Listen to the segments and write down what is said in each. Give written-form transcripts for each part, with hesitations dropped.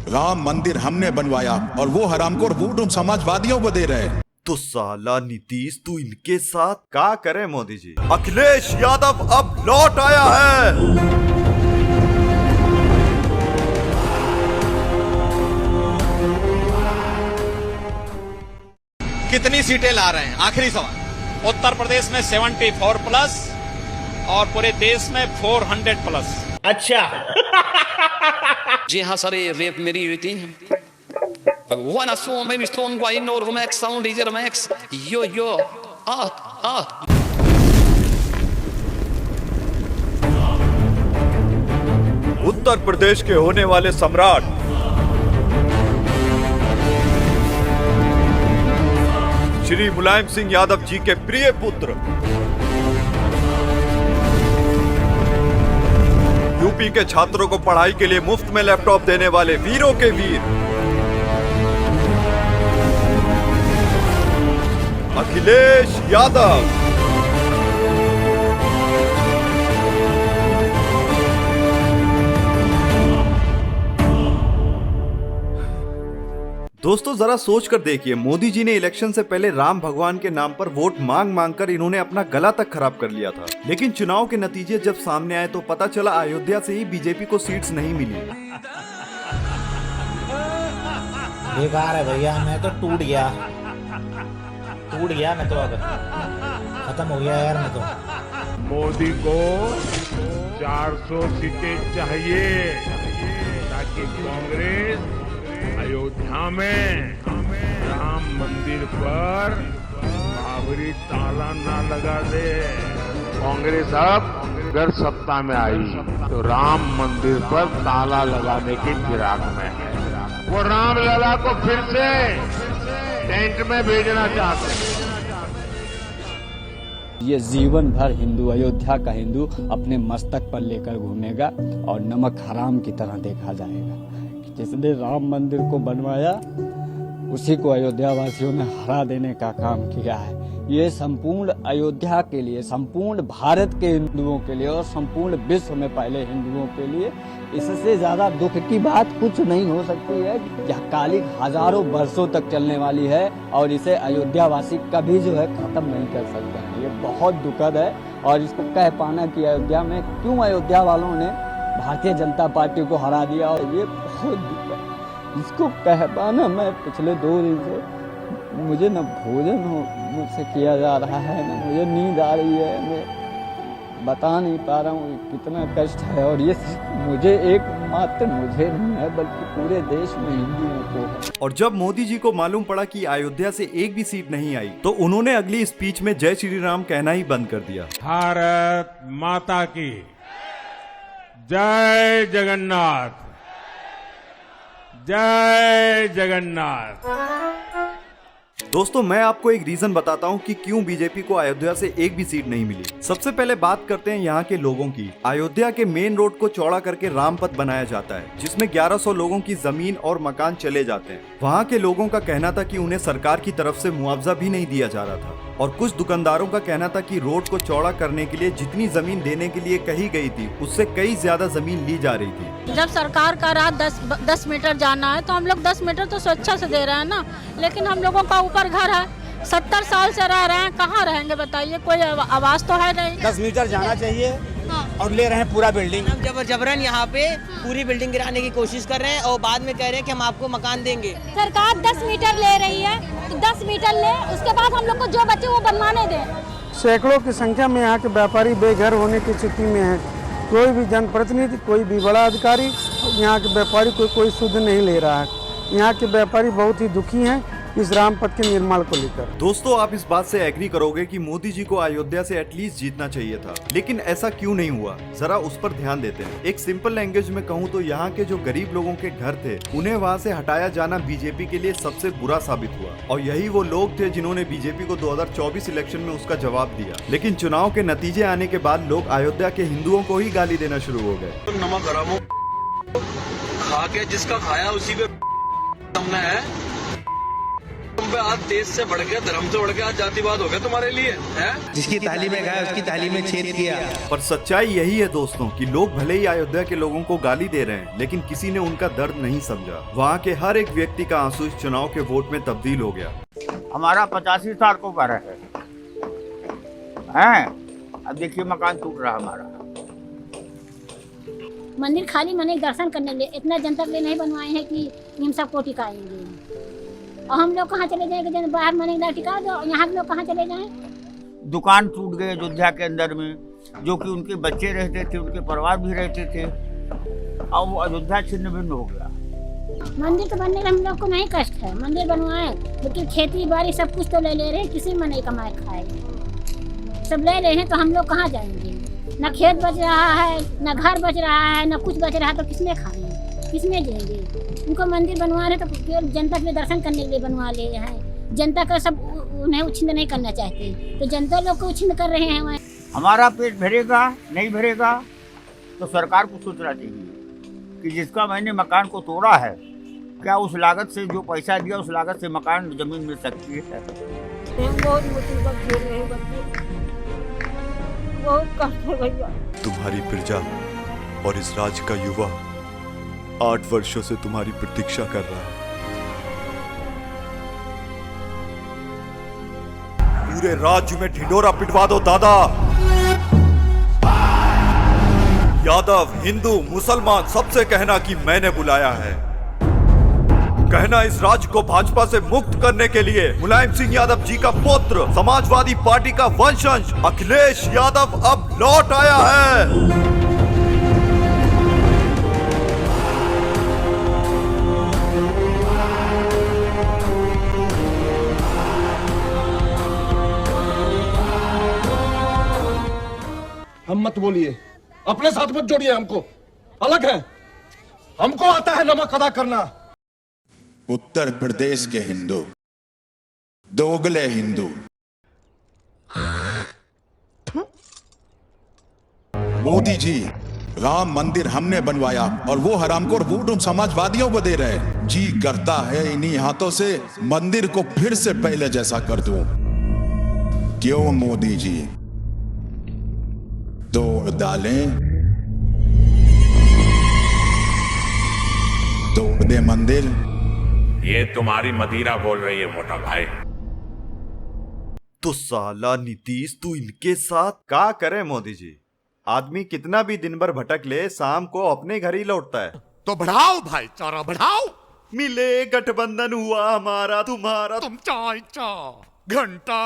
राम मंदिर हमने बनवाया और वो हरामखोर वोट उन समाजवादियों को दे रहे हैं। तो साला नीतीश तू इनके साथ क्या करे मोदी जी। अखिलेश यादव अब लौट आया है। कितनी सीटें ला रहे हैं? आखिरी सवाल। उत्तर प्रदेश में 74 प्लस और पूरे देश में 400 प्लस। अच्छा। जी हाँ सर, ये रेप मेरी हुई थी। One a song maybe strong why no Romex sound is Romex yo Uttar Pradesh के होने वाले सम्राट श्री मुलायम सिंह यादव जी के प्रिय पुत्र यूपी के छात्रों को पढ़ाई के लिए मुफ्त में लैपटॉप देने वाले वीरों के वीर अखिलेश यादव। दोस्तों जरा सोच कर देखिए, मोदी जी ने इलेक्शन से पहले राम भगवान के नाम पर वोट मांग मांग कर इन्होंने अपना गला तक खराब कर लिया था। लेकिन चुनाव के नतीजे जब सामने आए तो पता चला अयोध्या से ही बीजेपी को सीट्स नहीं मिली। बेकार है भैया, मैं तो टूट गया मैं तो, अब खत्म हो गया यार मैं तो। मोदी को 400 सीटें चाहिए ताकि कांग्रेस अयोध्या में राम मंदिर पर बाबरी ताला ना लगा दे। कांग्रेस अब अगर सत्ता में आई तो राम मंदिर पर ताला लगाने की फिराक में है। वो रामलला को फिर से टेंट में भेजना चाहते हैं। ये जीवन भर हिंदू, अयोध्या का हिंदू अपने मस्तक पर लेकर घूमेगा और नमक हराम की तरह देखा जाएगा। जिसने राम मंदिर को बनवाया उसी को अयोध्या वासियों ने हरा देने का काम किया है। ये संपूर्ण अयोध्या के लिए, संपूर्ण भारत के हिंदुओं के लिए और संपूर्ण विश्व में पहले हिंदुओं के लिए इससे ज्यादा दुख की बात कुछ नहीं हो सकती है। यह कालिक हजारों वर्षों तक चलने वाली है और इसे अयोध्या वासी कभी जो है खत्म नहीं कर सकते हैं। ये बहुत दुखद है और इसको कह पाना कि अयोध्या में क्यों अयोध्या वालों ने भारतीय जनता पार्टी को हरा दिया, और ये बहुत दुख है। इसको कह पाना, मैं पिछले 2 दिन से मुझे न भोजन मुझसे किया जा रहा है, न मुझे नींद आ रही है, मैं बता नहीं पा रहा हूँ कितना कष्ट है। और ये मुझे एकमात्र मुझे नहीं है बल्कि पूरे देश में हिंदुओं को है। और जब मोदी जी को मालूम पड़ा कि अयोध्या से एक भी सीट नहीं आई तो उन्होंने अगली स्पीच में जय श्री राम कहना ही बंद कर दिया। भारत माता की जय जगन्नाथ, जय जगन्नाथ। दोस्तों मैं आपको एक रीजन बताता हूँ कि क्यों बीजेपी को अयोध्या से एक भी सीट नहीं मिली। सबसे पहले बात करते हैं यहाँ के लोगों की। अयोध्या के मेन रोड को चौड़ा करके रामपथ बनाया जाता है जिसमें 1100 लोगों की जमीन और मकान चले जाते हैं। वहाँ के लोगों का कहना था कि उन्हें सरकार की तरफ से मुआवजा भी नहीं दिया जा रहा था और कुछ दुकानदारों का कहना था कि रोड को चौड़ा करने के लिए जितनी जमीन देने के लिए कही गई थी उससे कई ज्यादा जमीन ली जा रही थी। जब सरकार का राह 10 मीटर जाना है तो हम लोग 10 मीटर तो स्वेच्छा से दे रहे हैं ना, लेकिन हम लोगों का ऊपर घर है, 70 साल से रह रहे हैं, कहाँ रहेंगे बताइए? कोई आवाज तो है नहीं। 10 मीटर जाना चाहिए। हाँ। और ले रहे हैं पूरा बिल्डिंग। हम जबरन यहाँ पे पूरी बिल्डिंग गिराने की कोशिश कर रहे हैं और बाद में कह रहे हैं कि हम आपको मकान देंगे। सरकार 10 मीटर ले रही है तो 10 मीटर ले, उसके बाद हम लोग को जो बचे वो बनवाने दें। सैकड़ों की संख्या में यहाँ के व्यापारी बेघर होने की स्थिति में है। कोई भी जनप्रतिनिधि, कोई भी बड़ा अधिकारी यहाँ के व्यापारी को कोई सुध नहीं ले रहा है। यहाँ के व्यापारी बहुत ही दुखी हैं इस रामपथ के निर्माण को लेकर। दोस्तों आप इस बात से एग्री करोगे कि मोदी जी को अयोध्या से एटलीस्ट जीतना चाहिए था, लेकिन ऐसा क्यों नहीं हुआ? जरा उस पर ध्यान देते हैं। एक सिंपल लैंग्वेज में कहूँ तो यहाँ के जो गरीब लोगों के घर थे उन्हें वहाँ से हटाया जाना बीजेपी के लिए सबसे बुरा साबित हुआ और यही वो लोग थे जिन्होंने बीजेपी को 2024 इलेक्शन में उसका जवाब दिया। लेकिन चुनाव के नतीजे आने के बाद लोग अयोध्या के हिंदुओं को ही गाली देना शुरू हो गए। नमक हराम खा के जिसका खाया उसी पे अबे आज देश से बढ़ के, धर्म से बढ़ के आज जातिवाद हो गया तुम्हारे लिए, हैं? जिसकी ताली में गया उसकी ताली में छेद किया। पर सच्चाई यही है दोस्तों कि लोग भले ही अयोध्या के लोगों को गाली दे रहे हैं, लेकिन किसी ने उनका दर्द नहीं समझा। वहाँ के हर एक व्यक्ति का आंसू इस चुनाव के वोट में तब्दील हो गया। हमारा 85 साल को घर है, अब देखिए मकान टूट रहा हमारा। मंदिर खाली मने दर्शन करने के लिए, इतना जनता के लिए नहीं बनवाए हैं कि हम सबको टिकाएंगे। और हम लोग कहाँ चले जाएंगे? जब बाहर मने टिका दो, यहाँ के लोग कहाँ चले जाएं? दुकान टूट गए अयोध्या के अंदर में, जो कि उनके बच्चे रहते थे, उनके परिवार भी रहते थे, और वो अयोध्या छिन्न भिन्न हो गया। मंदिर तो बनने में हम लोग को नहीं कष्ट है, मंदिर बनवाए, लेकिन खेती बाड़ी सब कुछ तो ले रहे हैं, किसी में नहीं कमाए खाए, सब ले रहे हैं, तो हम लोग कहाँ जाएंगे? न खेत बच रहा है, न घर बच रहा है, न कुछ बच रहा है, तो किसमें खाएंगे, किसमें जाएंगे? उनको मंदिर बनवा रहे तो केवल जनता के दर्शन करने के लिए बनवा ले हैं। जनता का सब उन्हें उछिंद नहीं करना चाहते, तो जनता लोग को उछिंद कर रहे हैं। हमारा पेट भरेगा नहीं भरेगा तो सरकार को सोचना चाहिए कि जिसका मैंने मकान को तोड़ा है, क्या उस लागत से, जो पैसा दिया उस लागत से मकान जमीन मिल सकती है? बहुत मुसीबत झेल रहे हैं, बहुत कष्ट है भैया। तुम्हारी प्रजा और इस राज्य का युवा 8 वर्षों से तुम्हारी प्रतीक्षा कर रहा है। पूरे राज्य में ढिंढोरा पिटवा दो दादा। यादव, हिंदू, मुसलमान सबसे कहना कि मैंने बुलाया है। कहना इस राज्य को भाजपा से मुक्त करने के लिए मुलायम सिंह यादव जी का पुत्र, समाजवादी पार्टी का वंशज अखिलेश यादव अब लौट आया है। हम मत बोलिए, अपने साथ मत जोड़िए, हमको अलग है, हमको आता है नमक अदा करना। उत्तर प्रदेश के हिंदू, दोगले हिंदू, मोदी जी, राम मंदिर हमने बनवाया और वो हरामखोर वोट उन समाजवादियों को दे रहे हैं। जी करता है इन्हीं हाथों से मंदिर को फिर से पहले जैसा कर दूं। क्यों मोदी जी? तोड़ डालें, तोड़ दे मंदिर। ये तुम्हारी मदिरा बोल रही है मोटा भाई। तो साला नीतीश तू इनके साथ का करे मोदी जी? आदमी कितना भी दिन भर भटक ले, शाम को अपने घर ही लौटता है। तो बढ़ाओ भाईचारा, बढ़ाओ। मिले गठबंधन हुआ हमारा तुम्हारा। तुम घंटा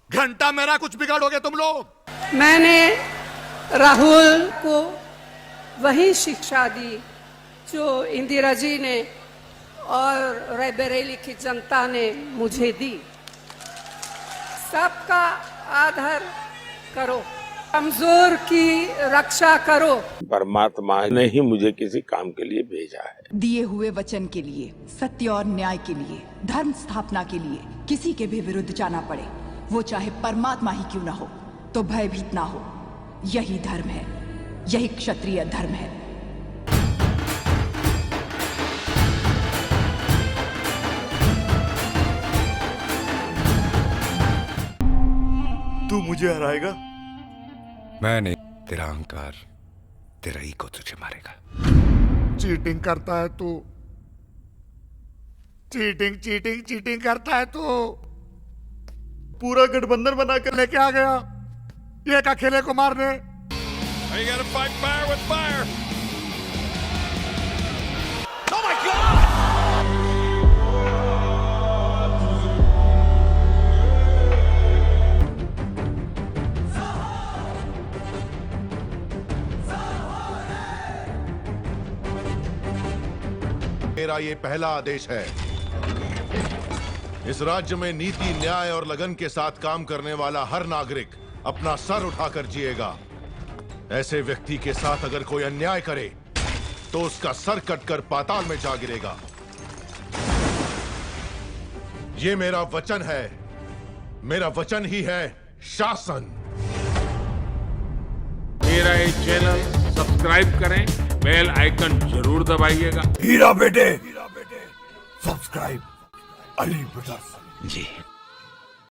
घंटा मेरा कुछ बिगाड़ोगे तुम लोग। मैंने राहुल को वही शिक्षा दी जो इंदिरा जी ने और रायबरेली की जनता ने मुझे दी। सबका आदर करो, कमजोर की रक्षा करो। परमात्मा ने ही मुझे किसी काम के लिए भेजा है। दिए हुए वचन के लिए, सत्य और न्याय के लिए, धर्म स्थापना के लिए किसी के भी विरुद्ध जाना पड़े, वो चाहे परमात्मा ही क्यों ना हो, तो भयभीत ना हो। यही धर्म है, यही क्षत्रिय धर्म है। तू मुझे हराएगा? मैं नहीं, तेरा अहंकार, तेरा ईगो तुझे मारेगा। चीटिंग करता है तू, चीटिंग करता है तू। पूरा गठबंधन बनाकर लेके आ गया एक अकेले को मारने। You gotta fight fire with fire. Oh my God! मेरा ये पहला आदेश है। इस राज्य में नीति, न्याय और लगन के साथ काम करने वाला हर नागरिक अपना सर उठाकर जिएगा। ऐसे व्यक्ति के साथ अगर कोई अन्याय करे तो उसका सर कटकर पाताल में जा गिरेगा। ये मेरा वचन है, मेरा वचन ही है शासन। मेरा ये चैनल सब्सक्राइब करें, बेल आइकन जरूर दबाइएगा। हीरा बेटे सब्सक्राइब अली ब्रदर्स। जी।